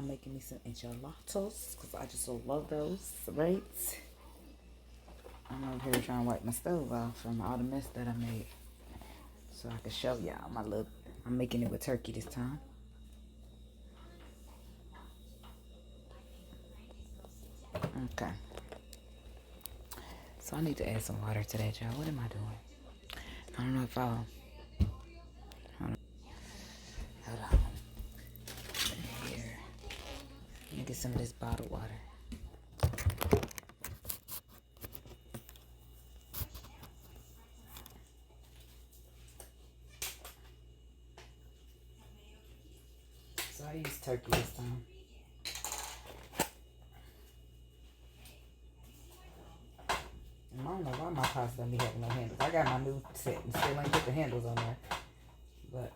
I'm making me some enchiladas because I just so love those, right? I'm over here trying to wipe my stove off from all the mess that I made so I can show y'all my little. I'm making it with turkey this time. Okay. So I need to add some water to that, y'all. What am I doing? I don't know if I'll. Hold on. Here. Let me get some of this bottled water. So I use turkey this time. I don't know why my pots don't be having no handles. I got my new set and still ain't put the handles on there. But,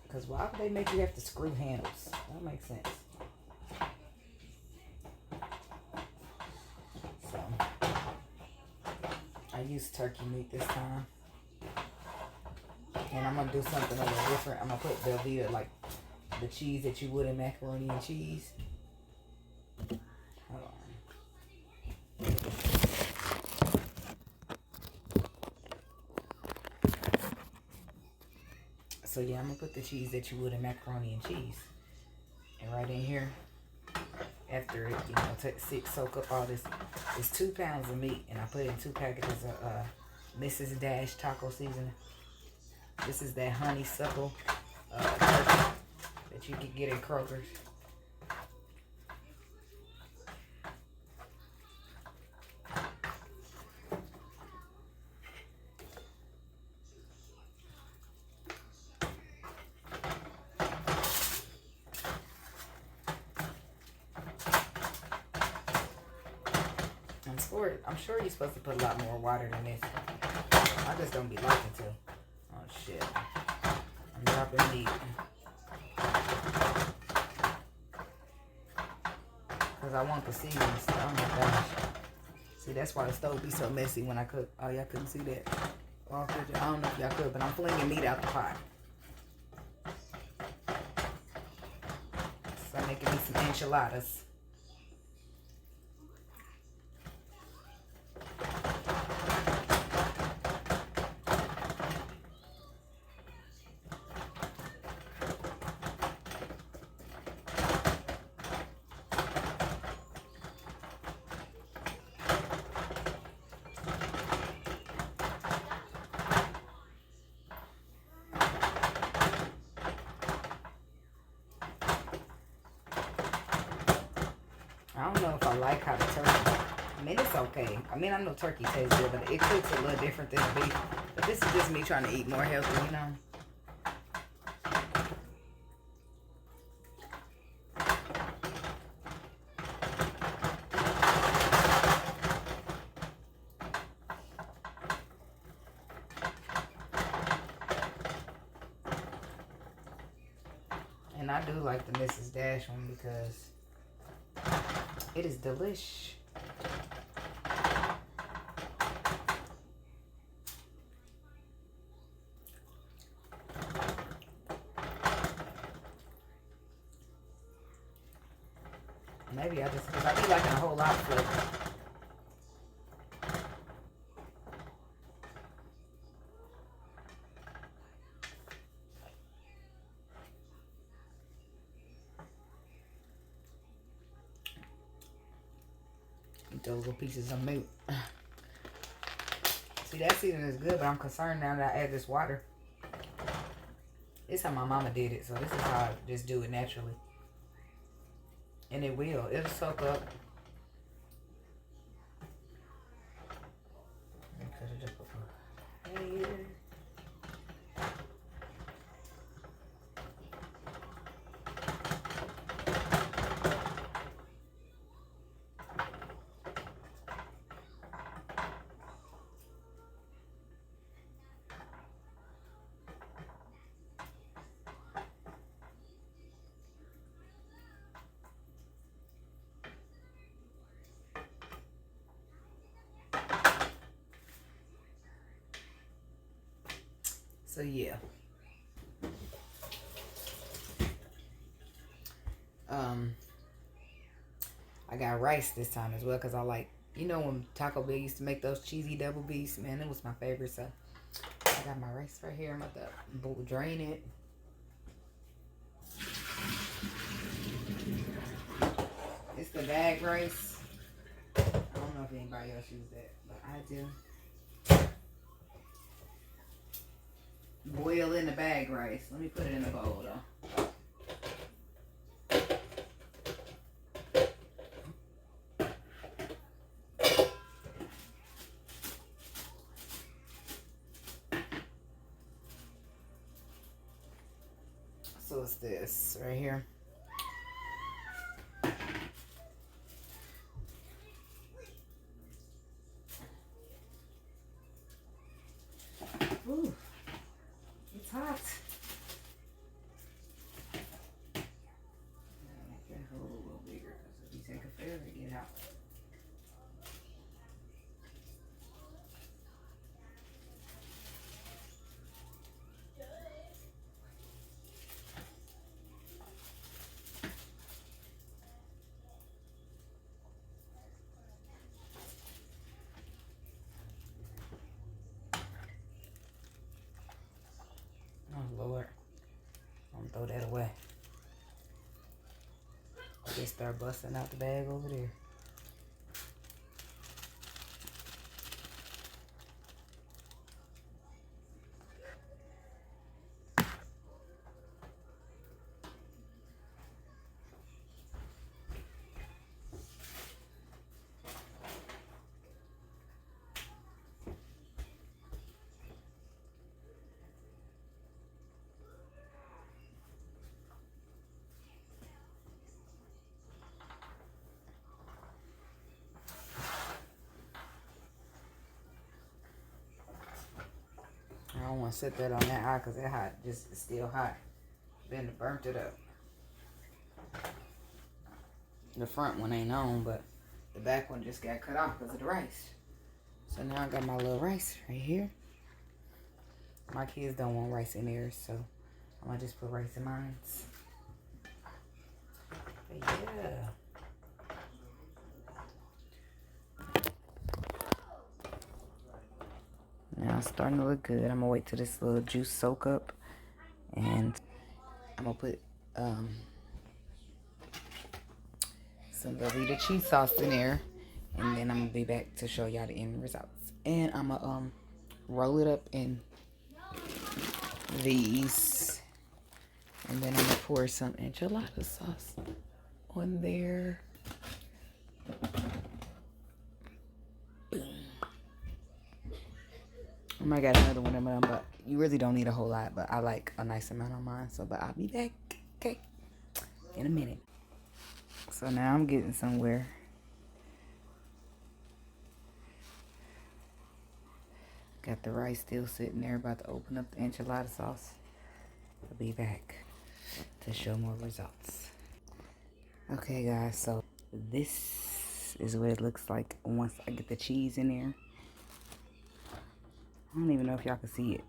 because why would they make you have to screw handles? That makes sense. So, I used turkey meat this time. And I'm going to do something a little different. I'm going to put Velveeta, like the cheese that you would in macaroni and cheese. Hold on. So yeah, I'm going to put the cheese that you would in macaroni and cheese. And right in here, after it, you know, soak up all this, it's 2 pounds of meat. And I put in 2 packages of Mrs. Dash taco seasoning. This is that honeysuckle turkey that you can get at Kroger's. I'm sure you're supposed to put a lot more water than this. I just don't be liking to. Oh shit. I'm dropping meat. Because I want the seasoning. Oh my gosh. See, that's why the stove be so messy when I cook. Oh, y'all couldn't see that. Well, I don't know if y'all could, but I'm flinging meat out the pot. So I'm making me some enchiladas. I don't know if I like how the turkey, I mean, it's okay. I mean, I know turkey tastes good, but it cooks a little different than beef. But this is just me trying to eat more healthy, you know. And I do like the Mrs. Dash one because it is delish. Maybe I just, because I be liking a whole lot of flavor. Eat those little pieces of meat. See, that seasoning is good, but I'm concerned now that I add this water. This is how my mama did it, so this is how I just do it naturally. And it will. It'll soak up. Cut it up here. So yeah. I got rice this time as well because I like, you know, when Taco Bell used to make those cheesy double beefs, man, it was my favorite. So I got my rice right here. I'm about to drain it. It's the bag rice. I don't know if anybody else uses that, but I do. Boil in the bag rice. Let me put it in a bowl though. So it's this right here. Ooh, it's hot. Make that hole a little bigger because if you take a forever to get out. Oh Lord, I'm gonna throw that away. They start busting out the bag over there. I don't want to set that on that eye because that hot just is still hot. Then burnt it up. The front one ain't on, but the back one just got cut off because of the rice. So now I got my little rice right here. My kids don't want rice in theirs, so I'm gonna just put rice in mine. But yeah. Now it's starting to look good. I'm gonna wait till this little juice soak up, and I'm gonna put some Velveeta cheese sauce in there, and then I'm gonna be back to show y'all the end results. And I'm gonna roll it up in these, and then I'm gonna pour some enchilada sauce on there. I might got another one of them, but you really don't need a whole lot, but I like a nice amount on mine. So, but I'll be back, okay, in a minute. So now I'm getting somewhere. Got the rice still sitting there, about to open up the enchilada sauce. I'll be back to show more results. Okay guys, so this is what it looks like once I get the cheese in there. I don't even know if y'all can see it,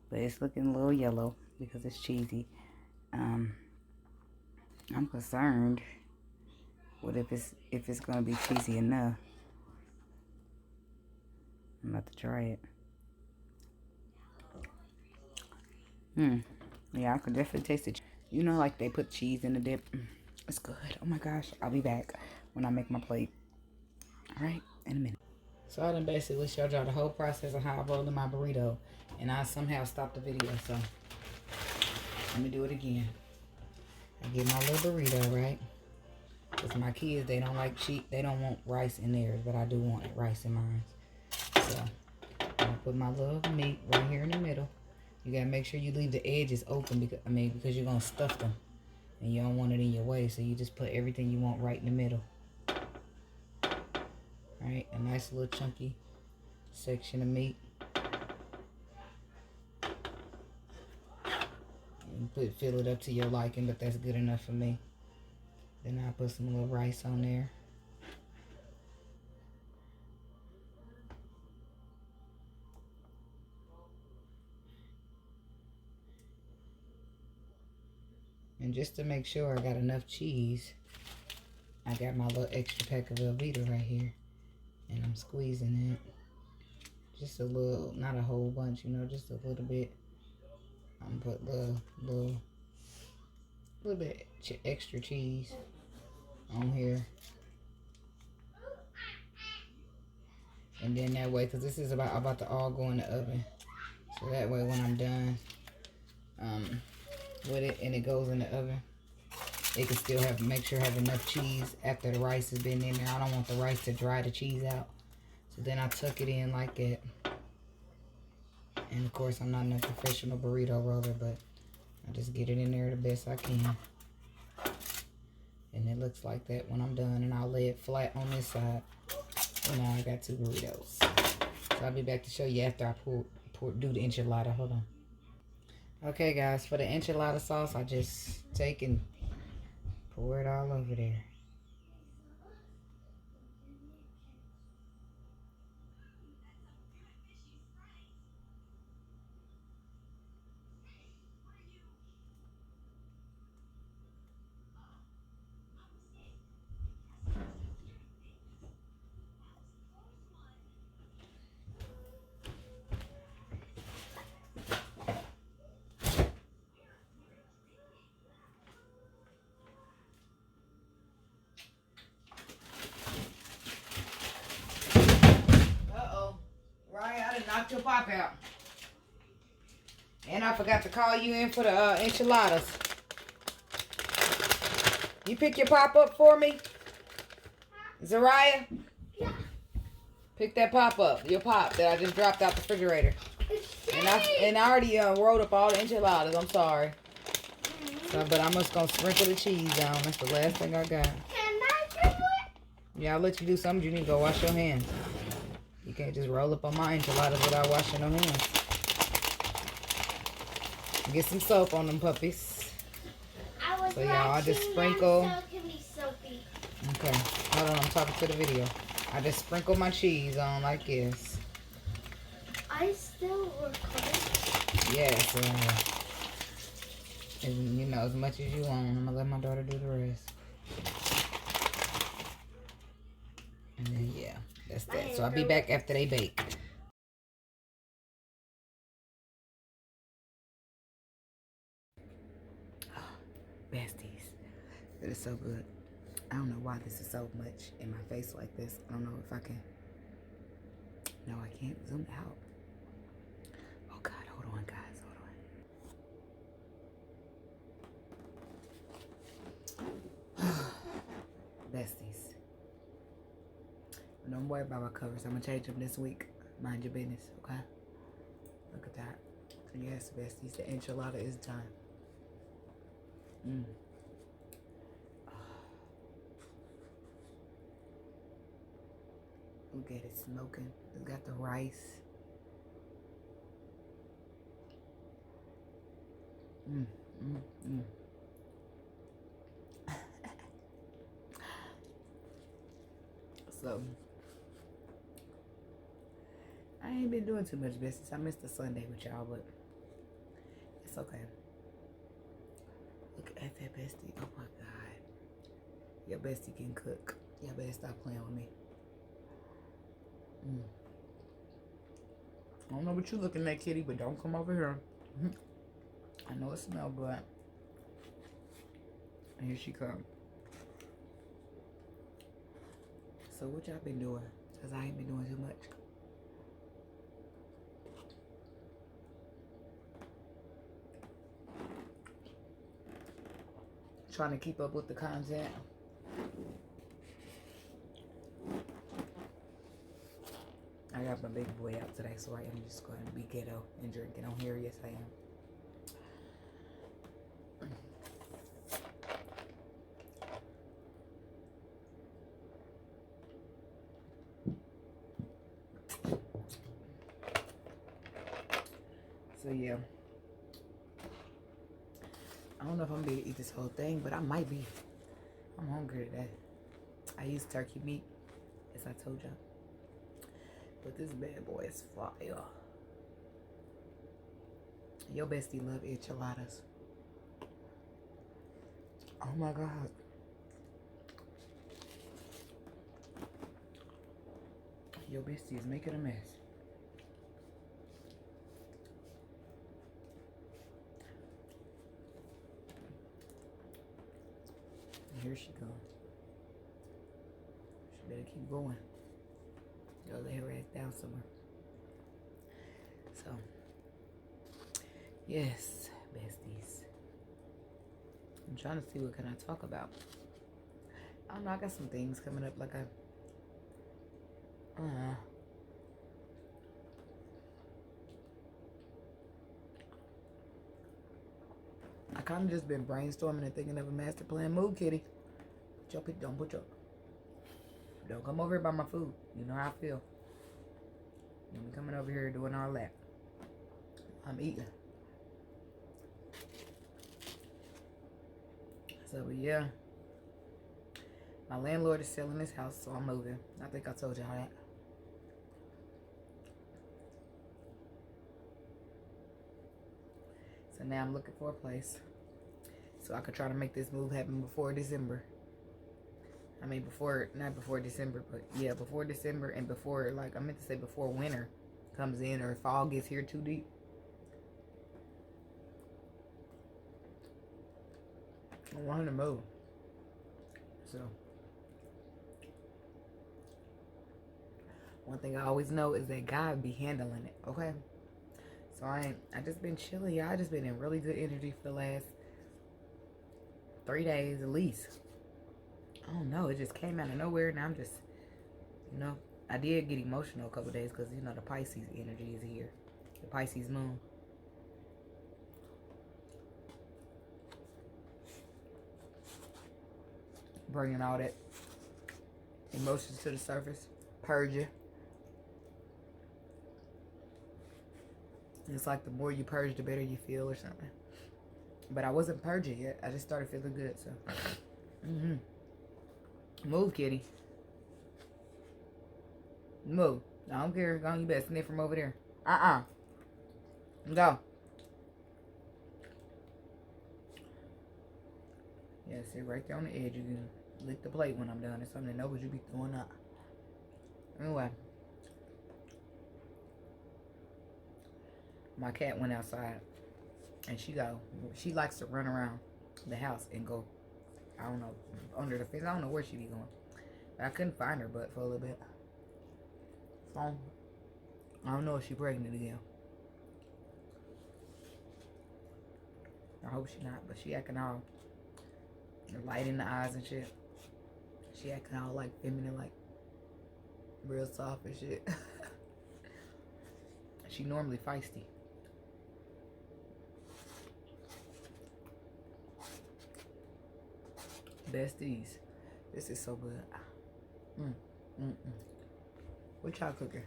but it's looking a little yellow because it's cheesy. I'm concerned with if it's gonna be cheesy enough. I'm about to try it. Yeah, I can definitely taste it. You know, like they put cheese in the dip. It's good. Oh my gosh, I'll be back when I make my plate. All right, in a minute. So I done basically showed y'all the whole process of how I rolled in my burrito, and I somehow stopped the video. So let me do it again. I get my little burrito, right? Because my kids, they don't like they don't want rice in theirs, but I do want rice in mine. So I'm gonna put my little meat right here in the middle. You gotta make sure you leave the edges open because you're gonna stuff them, and you don't want it in your way. So you just put everything you want right in the middle. All right, a nice little chunky section of meat. And fill it up to your liking, but that's good enough for me. Then I put some little rice on there. And just to make sure I got enough cheese, I got my little extra pack of Velveeta right here. And I'm squeezing it. Just a little, not a whole bunch, you know, just a little bit. I'm gonna put little bit extra cheese on here. And then that way, because this is about to all go in the oven. So that way when I'm done with it and it goes in the oven, it can still make sure I have enough cheese after the rice has been in there. I don't want the rice to dry the cheese out. So then I tuck it in like that. And of course I'm not a professional burrito roller, but I just get it in there the best I can. And it looks like that when I'm done. And I'll lay it flat on this side. And now I got 2 burritos. So I'll be back to show you after I do the enchilada. Hold on. Okay guys, for the enchilada sauce, I just take and pour it all over there. I done knocked your pop out. And I forgot to call you in for the enchiladas. You pick your pop up for me? Zariah? Yeah. Pick that pop up. Your pop that I just dropped out the refrigerator. And I already rolled up all the enchiladas. I'm sorry. So, but I'm just going to sprinkle the cheese on. That's the last thing I got. Can I do it? Yeah, I'll let you do something. You need to go wash your hands. You can't just roll up on my enchiladas without washing your hands. Get some soap on them puppies. So y'all, I just sprinkle. Okay, hold on, I'm talking to the video. I just sprinkle my cheese on like this. I still record. Yes, and you know, as much as you want. I'm gonna let my daughter do the rest. And then yeah, that's that. So I'll be back after they bake. Besties, it is so good. I don't know why this is so much in my face like this. I don't know if I can. No, I can't zoom out. Oh God, hold on, guys, hold on. Besties, don't worry about my covers. I'm gonna change them this week. Mind your business, okay? Look at that. Yes, besties, the enchilada is done. Look at it smoking. It's got the rice. So, I ain't been doing too much business. I missed the Sunday with y'all, but it's okay. Look at that bestie. Oh my God. Your bestie can cook. Y'all better stop playing with me. I don't know what you looking at, kitty, but don't come over here. I know it smells good. And here she comes. So what y'all been doing? Because I ain't been doing too much. Trying to keep up with the content. I got my big boy out today, so I am just going to be ghetto and drinking on here. Yes, I am. So, yeah. I don't know if I'm going to eat this whole thing, but I might be. I'm hungry today. I used turkey meat, as I told y'all. But this bad boy is fire. Your bestie love enchiladas. Oh my God. Your bestie is making a mess. Here she goes. She better keep going. Go lay her ass down somewhere. So, yes, besties. I'm trying to see what can I talk about. I don't know. I got some things coming up. Like I kind of just been brainstorming and thinking of a master plan. Move, kitty. Jump it. Don't put your. Don't come over here by my food. You know how I feel. You be coming over here doing all that. I'm eating. So yeah. My landlord is selling his house, so I'm moving. I think I told y'all that. So now I'm looking for a place so I could try to make this move happen before December. I mean, not before December, but yeah, before December and before, like, I meant to say before winter comes in or fall gets here too deep. I want to move. So, one thing I always know is that God be handling it, okay? So I just been chilling, y'all. I just been in really good energy for the last 3 days at least. I don't know. It just came out of nowhere, and I'm just, I did get emotional a couple days because, the Pisces energy is here. The Pisces moon. Bringing all that emotions to the surface. Purging. It's like the more you purge, the better you feel or something. But I wasn't purging yet. I just started feeling good, so. Move, kitty. Move. I don't care. Go on, you better sniff from over there. Go. Yeah, sit right there on the edge. You can lick the plate when I'm done. It's something to know what you be throwing up. Anyway. My cat went outside. And she likes to run around the house and go, I don't know, under the fence. I don't know where she be going. But I couldn't find her butt for a little bit. So, I don't know if she's pregnant again. I hope she's not, but she acting all light in the eyes and shit. She acting all like feminine, like real soft and shit. She normally feisty. Besties, this is so good. What y'all cooking?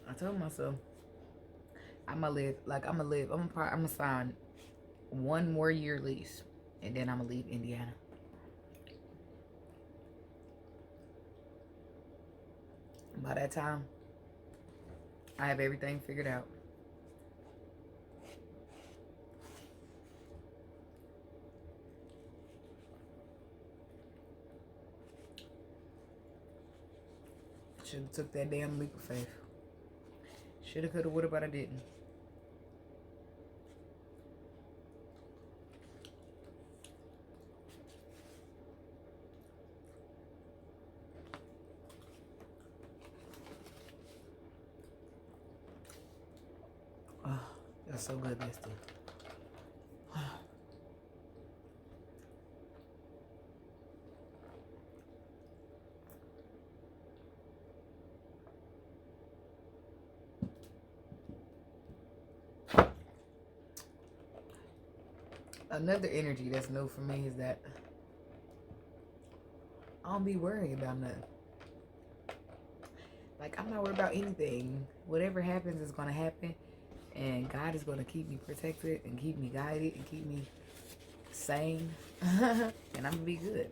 I told myself I'm gonna sign 1 more year lease, and then I'm gonna leave Indiana. By that time, I have everything figured out. Should have took that damn leap of faith. Shoulda, coulda, woulda, but I didn't. Oh, that's so good, bestie. Another energy that's new for me is that I don't be worried about nothing. Like, I'm not worried about anything. Whatever happens is going to happen. And God is going to keep me protected and keep me guided and keep me sane. And I'm going to be good.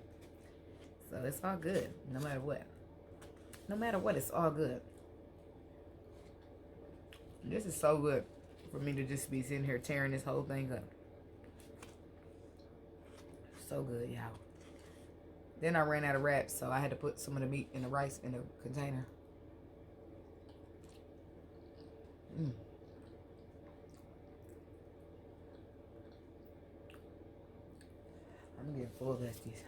So it's all good, no matter what. No matter what, it's all good. This is so good for me to just be sitting here tearing this whole thing up. So good, y'all. Then I ran out of wraps, so I had to put some of the meat in the rice in the container. I'm getting full of besties.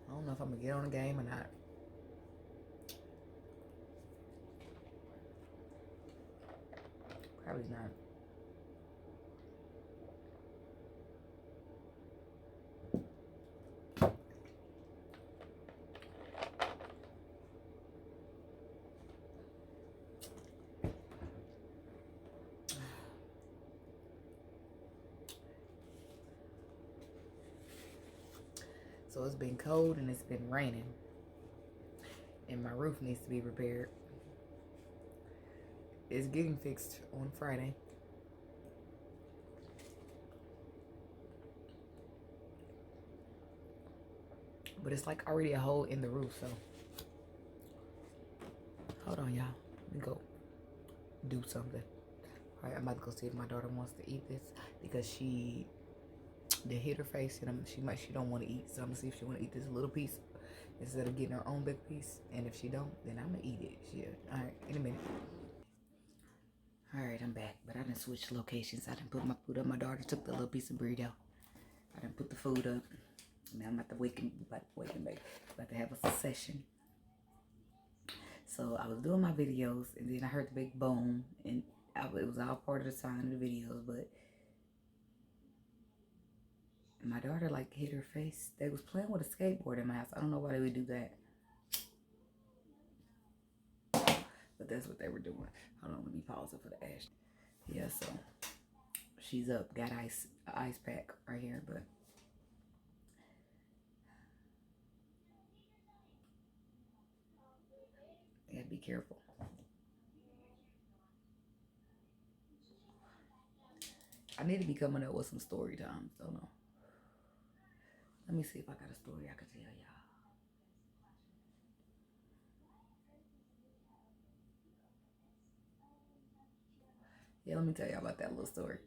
I don't know if I'm gonna get on the game or not. Probably not. So it's been cold and it's been raining. And my roof needs to be repaired. It's getting fixed on Friday. But it's like already a hole in the roof, so. Hold on, y'all. Let me go do something. Alright, I'm about to go see if my daughter wants to eat this because she hit her face and she don't want to eat. So I'm gonna see if she want to eat this little piece instead of getting her own big piece. And if she don't, then I'm gonna eat it. Alright, in a minute. Alright, I'm back. But I done switched locations. I done put my food up. My daughter took the little piece of burrito. I done put the food up. Now I'm about to wake and bake. About to have a session. So I was doing my videos and then I heard the big boom and it was all part of the sign of the videos, but my daughter like hit her face. They was playing with a skateboard in my house. I don't know why they would do that. But that's what they were doing. Hold on, let me pause it for the ash. Yeah, so she's up. Got ice pack right here, but you gotta be careful. I need to be coming up with some story times. Don't know. Let me see if I got a story I can tell y'all. Yeah, let me tell y'all about that little story.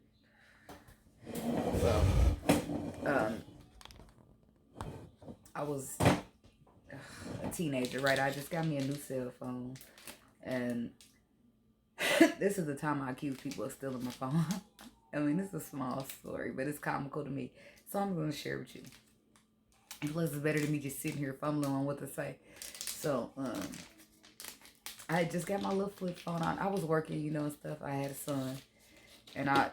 So, I was a teenager, right? I just got me a new cell phone, and this is the time I accuse people of stealing my phone. I mean, it's a small story, but it's comical to me, so I'm going to share with you. And plus, it's better than me just sitting here fumbling on what to say. So, I had just got my little flip phone on. I was working, you know, and stuff. I had a son, and I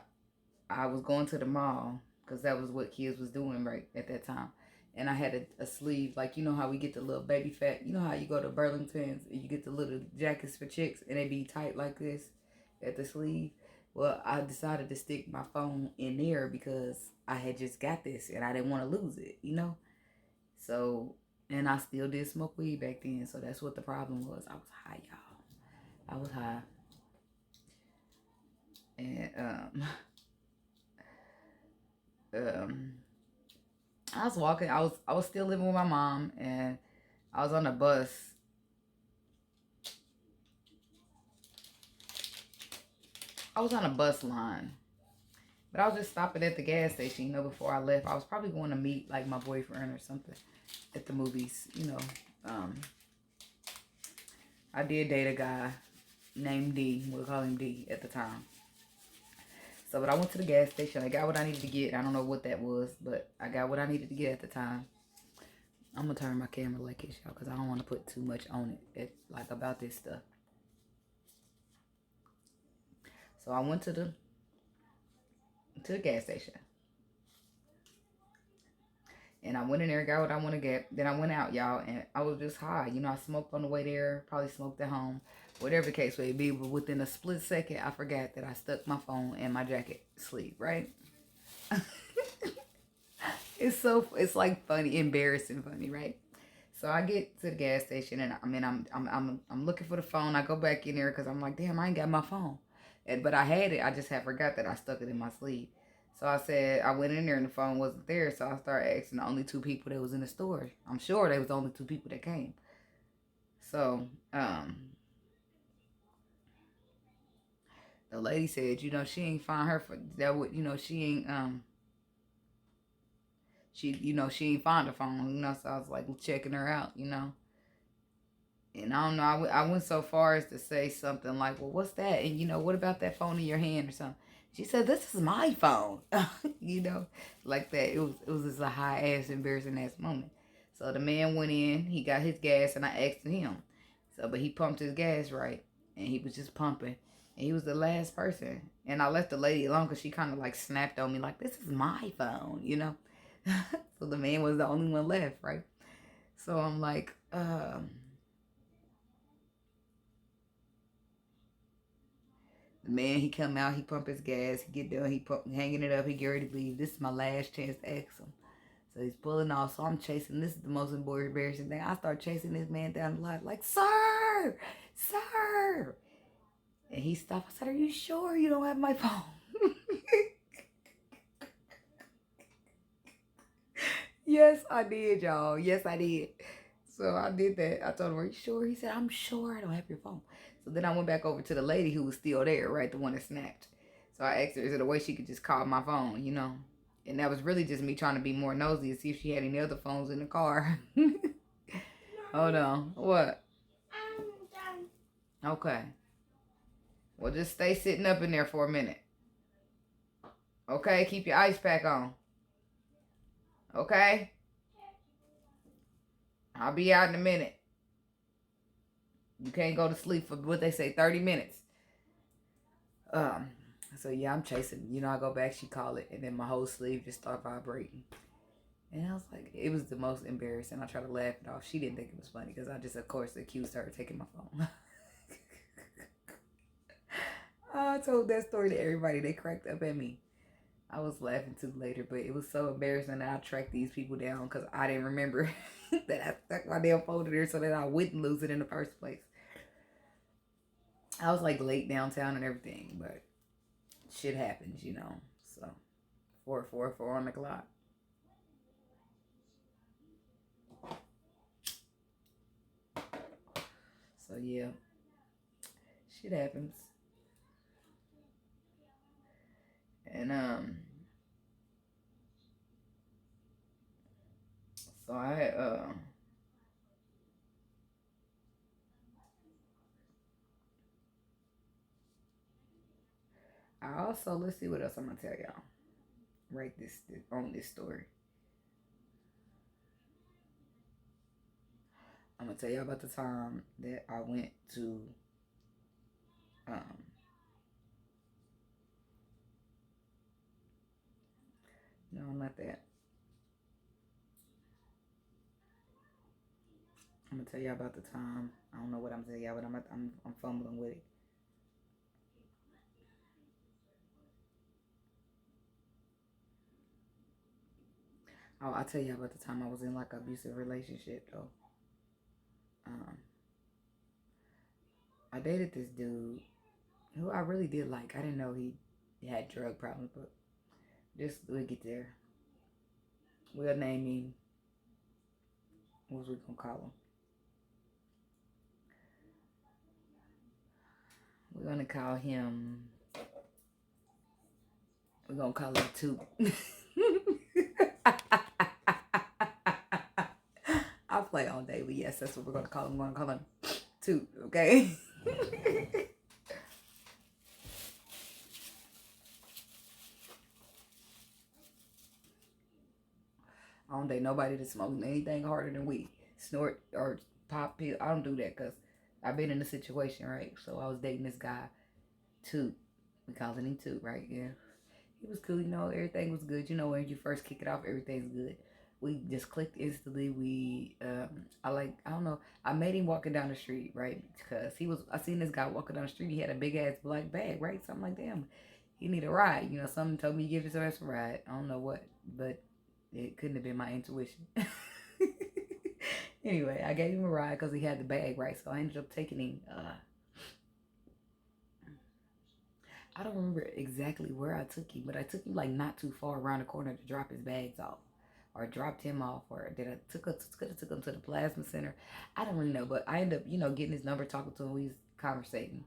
was going to the mall because that was what kids was doing right at that time. And I had a sleeve, like, you know how we get the little baby fat. You know how you go to Burlington's and you get the little jackets for chicks and they be tight like this at the sleeve. Well, I decided to stick my phone in there because I had just got this and I didn't want to lose it, you know. So, and I still did smoke weed back then. So that's what the problem was. I was high, y'all. I was high. And, I was walking. I was still living with my mom, and I was on a bus. I was on a bus line, but I was just stopping at the gas station, you know, before I left. I was probably going to meet like my boyfriend or something at the movies, you know. I did date a guy named D. We'll call him D at the time. So, but I went to the gas station. I got what I needed to get. I don't know what that was, but I got what I needed to get at the time. I'm going to turn my camera like this, y'all, because I don't want to put too much on it, like about this stuff. So I went to the gas station. And I went in there, got what I want to get. Then I went out, y'all, and I was just high. You know, I smoked on the way there, probably smoked at home. Whatever the case may be, but within a split second, I forgot that I stuck my phone in my jacket sleeve, right? It's like funny, embarrassing funny, right? So I get to the gas station and I'm looking for the phone. I go back in there because I'm like, damn, I ain't got my phone. But I had it. I just had forgot that I stuck it in my sleeve. So I said, I went in there and the phone wasn't there. So I started asking the only two people that was in the store. I'm sure they was the only two people that came. So, the lady said, she ain't find her for that. Would she ain't she ain't find the phone. So I was like checking her out. And I don't know. I went so far as to say something like, "Well, what's that?" And what about that phone in your hand or something? She said, "This is my phone." Like that. It was just a high ass embarrassing ass moment. So the man went in. He got his gas, and I asked him. But he pumped his gas right, and he was just pumping. And he was the last person. And I left the lady alone because she kind of like snapped on me like, "This is my phone." So the man was the only one left, right? So I'm like, the man, he come out, he pump his gas, he get done, hanging it up, he get ready to leave. This is my last chance to ask him. So he's pulling off. So I'm chasing. This is the most embarrassing thing. I start chasing this man down the lot like, "Sir, sir." And he stopped. I said, "Are you sure you don't have my phone?" Yes, I did, y'all. Yes, I did. So I did that. I told him, "Are you sure?" He said, "I'm sure I don't have your phone." So then I went back over to the lady who was still there, right? The one that snapped. So I asked her, is there a way she could just call my phone? And that was really just me trying to be more nosy to see if she had any other phones in the car. Hold on. What? I'm done. Okay. Well, just stay sitting up in there for a minute. Okay? Keep your ice pack on. Okay? I'll be out in a minute. You can't go to sleep for what they say, 30 minutes. So yeah, I'm chasing. I go back, she call it, and then my whole sleeve just start vibrating. And I was like, it was the most embarrassing. I tried to laugh it off. She didn't think it was funny because I just, of course, accused her of taking my phone. I told that story to everybody. They cracked up at me. I was laughing too later, but it was so embarrassing that I tracked these people down because I didn't remember that I stuck my damn phone in there so that I wouldn't lose it in the first place. I was like late downtown and everything, but shit happens. So 4:44 on the clock. So yeah, shit happens. And so I also, let's see what else I'm gonna tell y'all. Right, this on this story. I'm gonna tell y'all about the time that I went to um no, not that. I'm gonna tell y'all about the time. I don't know what I'm telling y'all, but I'm fumbling with it. Oh, I'll tell y'all about the time I was in like an abusive relationship though. Um, I dated this dude who I really did like. I didn't know he had drug problems, but just we'll get there. We'll name him. What was we gonna call him? We're gonna call him. We're gonna call him Toot. I'll play all day, but yes, that's what we're gonna call him. We're gonna call him Toot, okay? I don't date nobody that smokes anything harder than weed, snort or pop pill. I don't do that because I've been in a situation, right? So I was dating this guy, Toot. We calling him Toot, right? Yeah. He was cool, everything was good. When you first kick it off, everything's good. We just clicked instantly. I don't know. I made him walking down the street, right? Because I seen this guy walking down the street. He had a big ass black bag, right? So I'm like, damn, he need a ride. Something told me to give his ass a ride. I don't know what, but it couldn't have been my intuition. Anyway, I gave him a ride because he had the bag, right? So I ended up taking him. I don't remember exactly where I took him, but I took him like not too far around the corner to drop his bags off, or dropped him off, or did I took him to the plasma center? I don't really know, but I ended up getting his number, talking to him. We was conversating.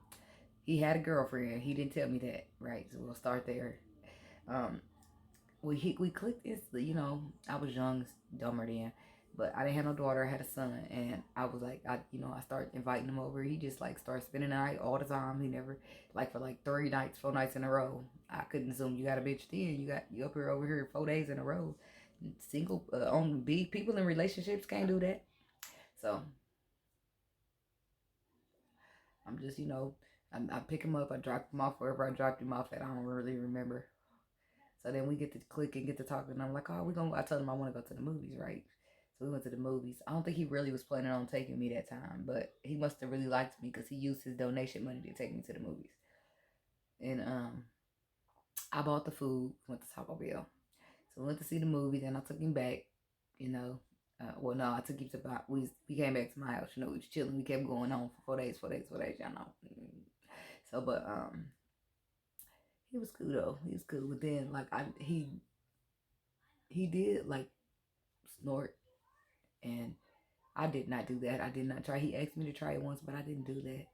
He had a girlfriend. He didn't tell me that, right? So we'll start there. Um, we clicked instantly. I was young, dumber then, but I didn't have no daughter. I had a son, and I was like, I started inviting him over. He just like started spending the night all the time. He never like for like 3 nights, 4 nights in a row. I couldn't assume you got a bitch then. You up here over here 4 days in a row. Single on big people in relationships can't do that. So I'm just I pick him up. I drop him off wherever I dropped him off at. I don't really remember. So then we get to click and get to talking. And I'm like, oh, we gonna go. I told him I want to go to the movies, right? So we went to the movies. I don't think he really was planning on taking me that time, but he must have really liked me because he used his donation money to take me to the movies. And I bought the food, went to Taco Bell. So we went to see the movie. Then I took him back. You know, well, no, I took him to we came back to my house. We was chilling. We kept going on for 4 days, 4 days, 4 days. Y'all know. So, but he was cool though. He was cool. But then like he did like snort, and I did not do that. I did not try. He asked me to try it once, but I didn't do that.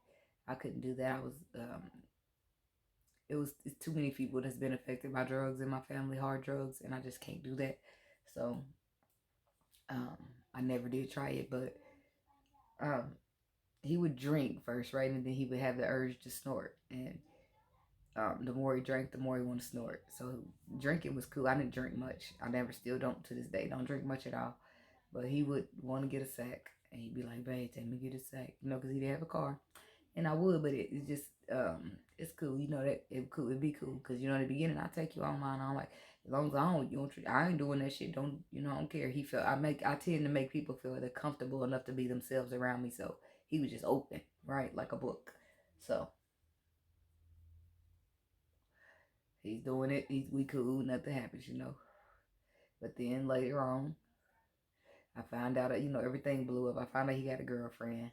I couldn't do that. I was it's too many people that's been affected by drugs in my family, hard drugs, and I just can't do that. So um I never did try it, but um he would drink first, right? And then he would have the urge to snort. And the more he drank, the more he wanted to snort. So drinking was cool. I didn't drink much. I never, still don't to this day. Don't drink much at all. But he would want to get a sack, and he'd be like, "Babe, take me get a sack," because he didn't have a car, and I would. But it's just, it's cool. That it'd be cool because in the beginning I take you on mine. I'm like, as long as I ain't doing that shit. Don't I don't care. I tend to make people feel they're comfortable enough to be themselves around me. So he was just open, right, like a book. So he's doing it. We cool. Nothing happens. But then later on, I found out that everything blew up. I found out he got a girlfriend.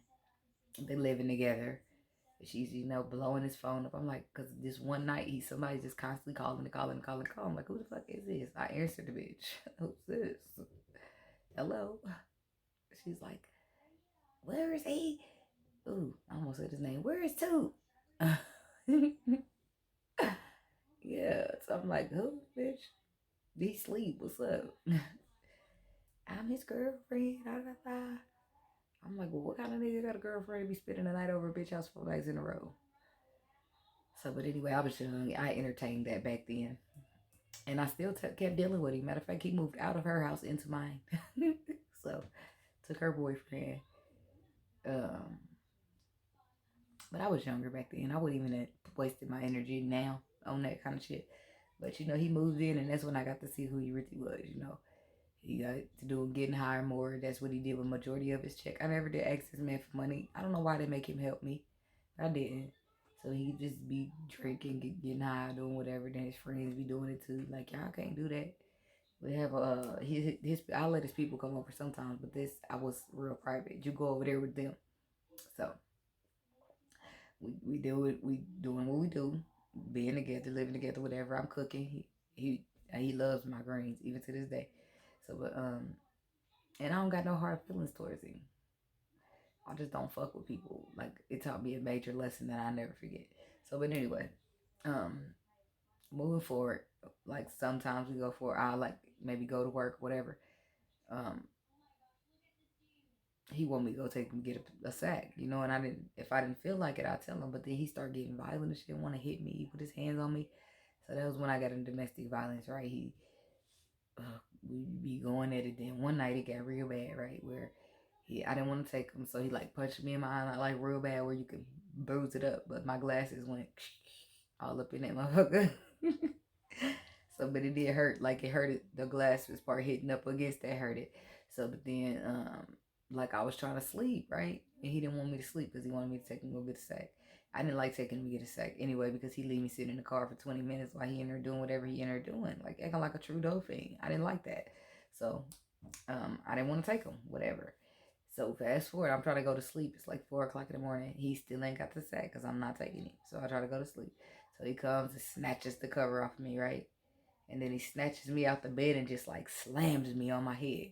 They living together. She's blowing his phone up. I'm like, because this one night somebody's just constantly calling and calling and calling and calling. I'm like, who the fuck is this? I answered the bitch. Who's this? Hello. She's like, where is he? Ooh, I almost said his name. Where is Toot? Yeah. So I'm like, who, bitch? He sleep. What's up? I'm his girlfriend. Da, da, da. I'm like, well, what kind of nigga got a girlfriend to be spending the night over a bitch house 4 nights in a row? So, but anyway, I was young. I entertained that back then. And I still kept dealing with him. Matter of fact, he moved out of her house into mine. So, took her boyfriend. Um, but I was younger back then. I wouldn't even have wasted my energy now on that kind of shit. But, he moved in, and that's when I got to see who he really was. He got to do getting higher more. That's what he did with majority of his check. I never did ask this man for money. I don't know why they make him help me. I didn't. So he just be drinking, getting high, doing whatever. Then his friends be doing it too. Like, y'all can't do that. We have his I let his people come over sometimes, but this I was real private. You go over there with them. So we do it. We doing what we do, being together, living together, whatever. I'm cooking. He loves my greens even to this day. So but and I don't got no hard feelings towards him. I just don't fuck with people. Like, it taught me a major lesson that I never forget. So but anyway, um moving forward, like sometimes we go for I like maybe go to work, whatever. Um he want me to go take him get a sack, and I didn't, if I didn't feel like it, I'd tell him. But then he started getting violent and shit, want to hit me, he put his hands on me. So that was when I got into domestic violence, right? We be going at it. Then one night it got real bad, right? Where I didn't want to take him, so he like punched me in my eye, like real bad, where you could bruise it up. But my glasses went all up in that motherfucker. So, but it did hurt. Like, it hurt it. The glasses part hitting up against that hurt it. So, but then, like, I was trying to sleep, right? And he didn't want me to sleep because he wanted me to take him to go get a sack. I didn't like taking him to get a sack anyway, because he leave me sitting in the car for 20 minutes while he in there doing whatever he in there doing, like acting like a Trudeau thing. I didn't like that. So, I didn't want to take him, whatever. So fast forward, I'm trying to go to sleep. It's like 4 o'clock in the morning. He still ain't got the sack because I'm not taking him. So I try to go to sleep. So he comes and snatches the cover off of me, right? And then he snatches me out the bed and just like slams me on my head.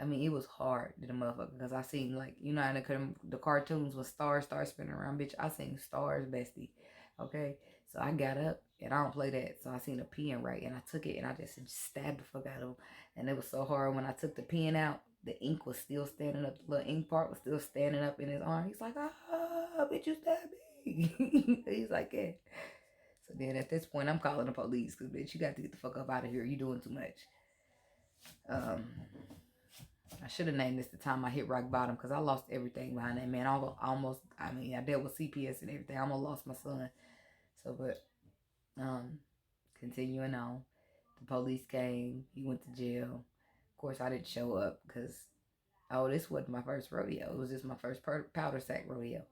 I mean, it was hard to the motherfucker because I seen like, you know, in the cartoons when stars start spinning around, bitch. I seen stars, bestie. Okay, so I got up and I don't play that. So I seen a pen right and I took it and I just stabbed the fuck out of him. And it was so hard when I took the pen out, the ink was still standing up. The little ink part was still standing up in his arm. He's like, bitch, you stabbed me. He's like, yeah. So then at this point, I'm calling the police because, bitch, you got to get the fuck up out of here. You doing too much. I should have named this the time I hit rock bottom because I lost everything behind that man. I dealt with CPS and everything. I almost lost my son. So, but, continuing on, the police came. He went to jail. Of course, I didn't show up because, this wasn't my first rodeo. It was just my first powder sack rodeo.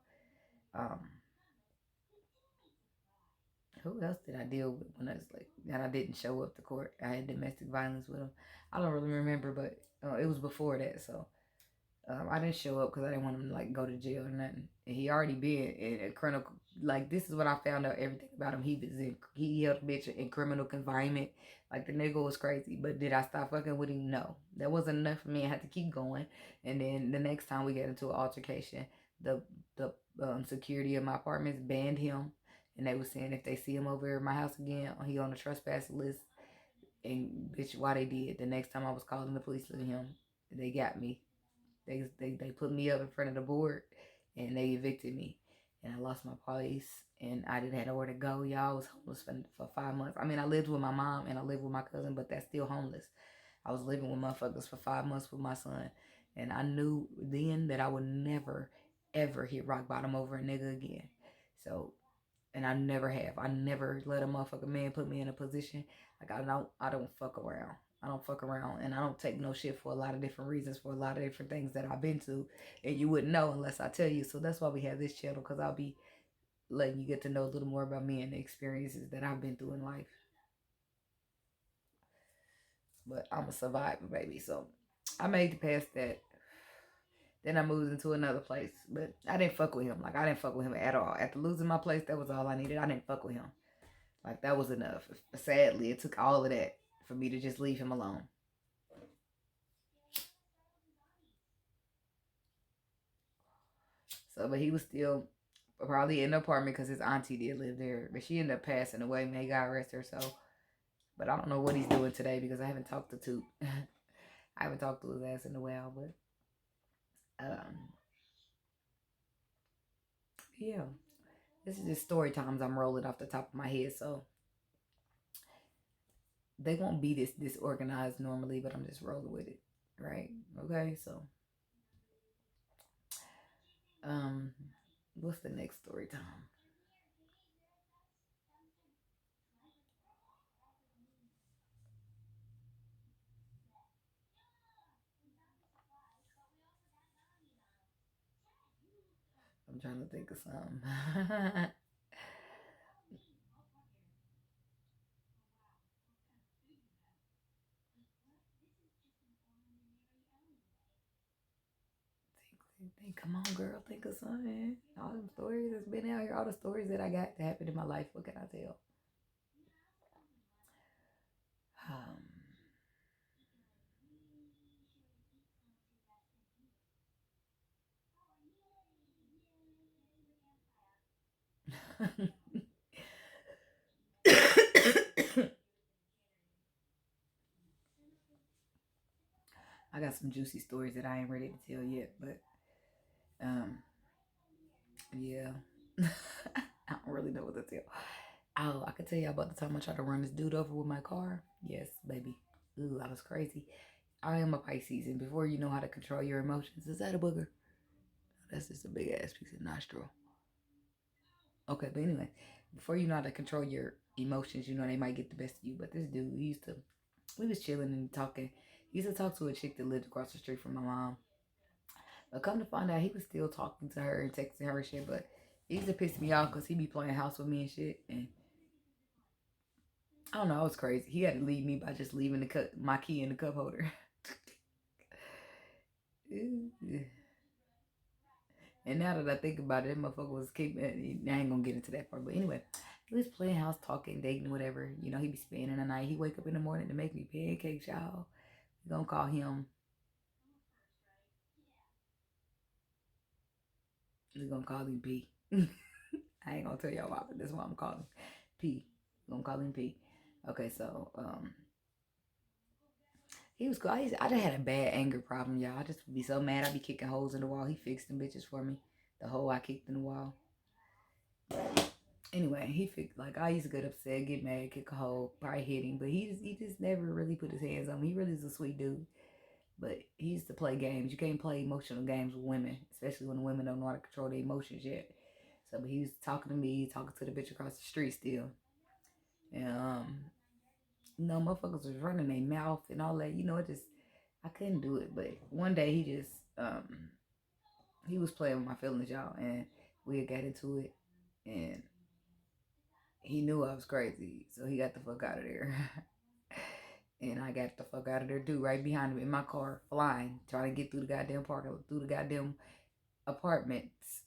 Who else did I deal with when I was like that? I didn't show up to court. I had domestic violence with him. I don't really remember, but it was before that, so I didn't show up because I didn't want him to like go to jail or nothing. And he already been in a criminal. Like this is when I found out everything about him. He held a bitch in criminal confinement. Like the nigga was crazy. But did I stop fucking with him? No, that wasn't enough for me. I had to keep going. And then the next time we got into an altercation, the security of my apartments banned him. And they were saying if they see him over at my house again, he on the trespass list. And bitch, why they did. The next time I was calling the police on him, they got me. They put me up in front of the board and they evicted me. And I lost my place and I didn't have nowhere to go. Y'all, I was homeless for 5 months. I mean, I lived with my mom and I lived with my cousin, but that's still homeless. I was living with motherfuckers for 5 months with my son. And I knew then that I would never, ever hit rock bottom over a nigga again. So, and I never have. I never let a motherfucking man put me in a position. Like I don't fuck around. I don't fuck around and I don't take no shit for a lot of different reasons, for a lot of different things that I've been to. And you wouldn't know unless I tell you. So that's why we have this channel, because I'll be letting you get to know a little more about me and the experiences that I've been through in life. But I'm a survivor, baby. So I made it past that. Then I moved into another place. But I didn't fuck with him. Like I didn't fuck with him at all. After losing my place, that was all I needed. I didn't fuck with him. Like that was enough. Sadly, it took all of that for me to just leave him alone. So, but he was still probably in the apartment because his auntie did live there. But she ended up passing away. May God rest her soul. But I don't know what he's doing today because I haven't talked to Toot. I haven't talked to his ass in a while. But yeah, this is just story times I'm rolling off the top of my head. So they won't be this disorganized normally, but I'm just rolling with it. Right? Okay, so what's the next story time? I'm trying to think of something. Come on, girl, think of something. All them stories that's been out here, all the stories that I got that happened in my life. What can I tell? I got some juicy stories that I ain't ready to tell yet, but yeah. I don't really know what to tell. Oh, I could tell you about the time I tried to run this dude over with my car. Yes, baby. Ooh, I was crazy. I am a Pisces, and before you know how to control your emotions, is that a booger? That's just a big ass piece of nostril. Okay, but anyway, before you know how to control your emotions, you know they might get the best of you. But this dude, we was chilling and talking. He used to talk to a chick that lived across the street from my mom. But come to find out, he was still talking to her and texting her and shit. But it used to piss me off because he be playing house with me and shit. And I don't know, I was crazy. He had to leave me by just leaving my key in the cup holder. And now that I think about it, that motherfucker was keeping. I ain't gonna get into that part, but anyway, We was playing house, talking, dating, whatever. You know, he be spending the night. He wake up in the morning to make me pancakes, y'all. We gonna call him. We gonna call him P. I ain't gonna tell y'all why, but that's why I'm calling P. We gonna call him P. Okay, so he was cool. I just had a bad anger problem, y'all. I just would be so mad. I'd be kicking holes in the wall. He fixed them bitches for me. The hole I kicked in the wall. Anyway, he fixed, like, I used to get upset, get mad, kick a hole, probably hit him, but he just never really put his hands on me. He really is a sweet dude. But he used to play games. You can't play emotional games with women, especially when the women don't know how to control their emotions yet. So, but he was talking to me, talking to the bitch across the street still. And, you know, motherfuckers was running their mouth and all that. You know, I couldn't do it. But one day he was playing with my feelings, y'all. And we had got into it. And he knew I was crazy. So he got the fuck out of there. And I got the fuck out of there too, right behind him in my car, flying, trying to get through the goddamn parking, through the goddamn apartments.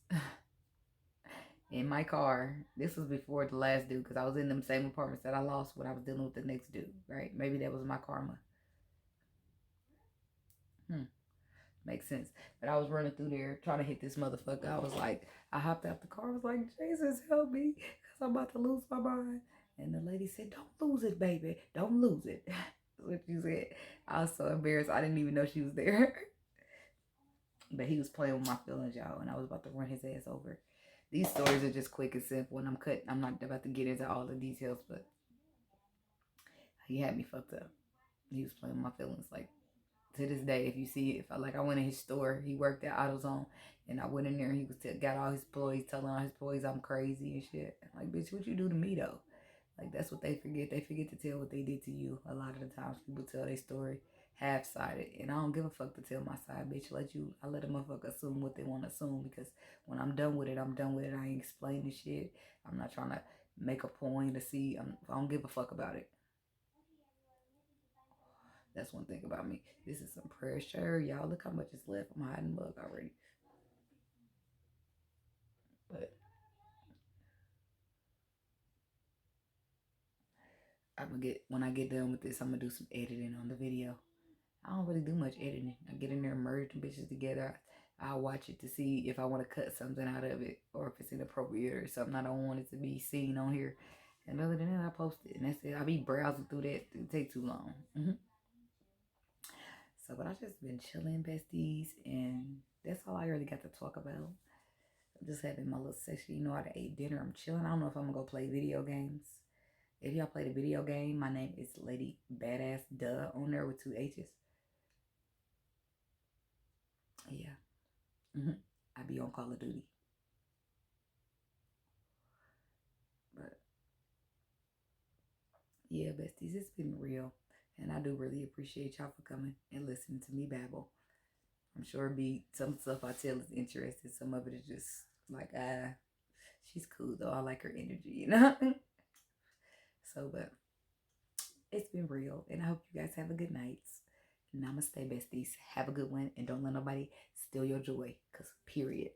In my car. This was before the last dude, because I was in them same apartments that I lost when I was dealing with the next dude, right? Maybe that was my karma. Makes sense. But I was running through there trying to hit this motherfucker. I was like, I hopped out the car. I was like, Jesus, help me, because I'm about to lose my mind. And the lady said, don't lose it, baby. Don't lose it. That's what she said. I was so embarrassed. I didn't even know she was there. But he was playing with my feelings, y'all, and I was about to run his ass over. These stories are just quick and simple, and I'm not about to get into all the details, but he had me fucked up. He was playing with my feelings. Like, to this day, if you see, I went in his store, he worked at AutoZone, and I went in there, and he was got all his employees, telling all his employees I'm crazy and shit. I'm like, bitch, what you do to me, though? Like, that's what they forget. They forget to tell what they did to you. A lot of the times, people tell their story half-sided, and I don't give a fuck to tell my side, bitch. I let a motherfucker assume what they want to assume, because when I'm done with it, I'm done with it. I ain't explaining shit. I'm not trying to make a point to see. I don't give a fuck about it. That's one thing about me. This is some pressure, y'all. Look how much is left. I'm hiding bug already. But when I get done with this, I'm gonna do some editing on the video. I don't really do much editing. I get in there and merge the bitches together. I'll watch it to see if I want to cut something out of it, or if it's inappropriate or something I don't want it to be seen on here. And other than that, I post it, and that's it. I'll be browsing through that. It take too long. So, but I just been chilling, besties, and that's all I really got to talk about. I'm just having my little session. You know, I ate dinner. I'm chilling. I don't know if I'm gonna go play video games. If y'all played a video game, my name is Lady Badass Duh on there with 2 H's. Yeah. I be on Call of Duty. But yeah, besties, it's been real. And I do really appreciate y'all for coming and listening to me babble. I'm sure be some stuff I tell is interesting. Some of it is just like, she's cool though. I like her energy, you know? So, but it's been real. And I hope you guys have a good night. Namaste, besties. Have a good one. And don't let nobody steal your joy. Because, period.